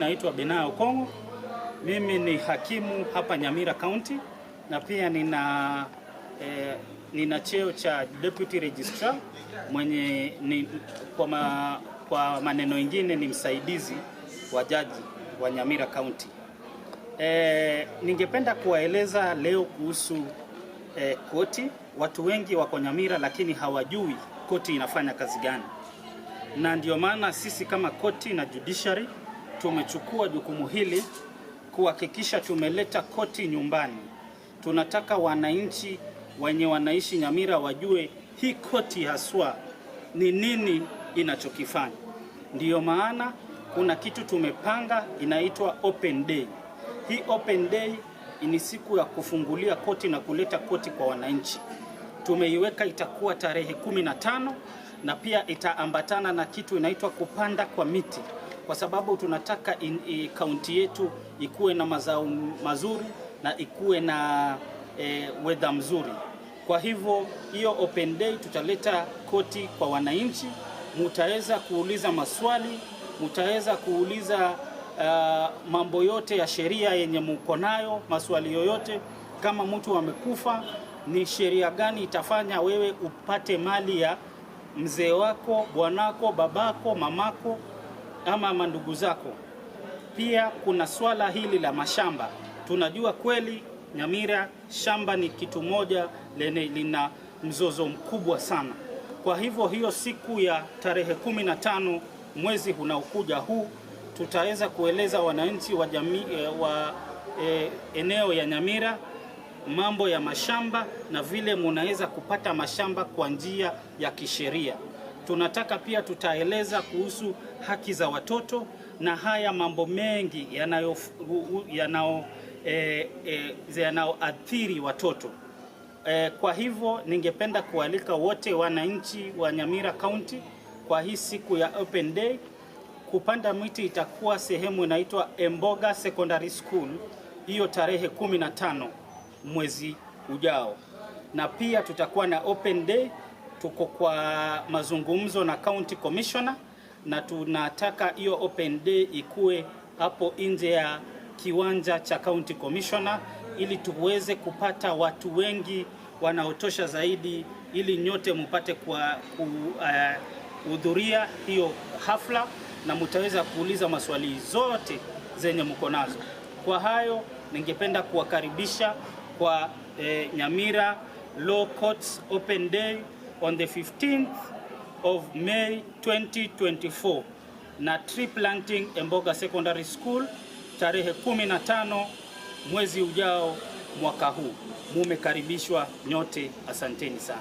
Naitwa Benaya Okongo. Mimi ni hakimu hapa Nyamira County na pia nina cheo cha Deputy Registrar mwenye kwa maneno mengine ni msaidizi wa jaji wa Nyamira County. Ningependa kuwaeleza leo kuhusu koti. Watu wengi wako Nyamira lakini hawajui koti inafanya kazi gani. Na ndio maana sisi kama koti na judiciary tumechukua jukumu hili kuhakikisha tumeleta koti nyumbani. Tunataka wananchi wenye wanaishi Nyamira wajue hii koti haswa ni nini inachokifanya. Ndiyo maana kuna kitu tumepanga inaitwa open day. Hii open day ni siku ya kufungulia koti na kuleta koti kwa wananchi. Tumeiweka itakuwa tarehe 15 na pia itaambatana na kitu inaitwa kupanda kwa miti, kwa sababu tunataka kaunti yetu ikuwe na mazao mazuri na ikuwe na weather mzuri. Kwa hivyo hiyo open day tutaleta koti kwa wananchi. Mutaweza kuuliza maswali, mutaweza kuuliza mambo yote ya sheria yenye mko nayo, maswali yoyote. Kama mtu amekufa, ni sheria gani itafanya wewe upate mali ya mzee wako, bwanako, babako, mamako ama mandugu zako. Pia kuna swala hili la mashamba. Tunajua kweli Nyamira shamba ni kitu moja lina mzozo mkubwa sana. Kwa hivyo hiyo siku ya tarehe 15 mwezi unaokuja huu tutaweza kueleza wananchi wa jamii eneo ya Nyamira mambo ya mashamba na vile munaweza kupata mashamba kwa njia ya kisheria. Tunataka pia tutaeleza kuhusu haki za watoto na haya mambo mengi yanayoathiri watoto. Kwa hivyo ningependa kualika wote wananchi wa Nyamira County kwa hii siku ya open day. Kupanda miti itakuwa sehemu inaitwa Emboga Secondary School, hiyo tarehe 15 mwezi ujao. Na pia tutakuwa na open day. Tuko kwa mazungumzo na County Commissioner na tunataka hiyo open day ikue hapo nje ya kiwanja cha County Commissioner ili tuweze kupata watu wengi wanaotosha zaidi, ili nyote mpate kuhudhuria hiyo hafla na mtaweza kuuliza maswali zote zenye mko nazo. Kwa hayo ningependa kuwakaribisha kwa Nyamira Law Courts Open Day on the 15th of May 2024 na tree planting Emboga Secondary School tarehe 15 mwezi ujao mwaka huu. Mumekaribishwa nyote, asanteni sana.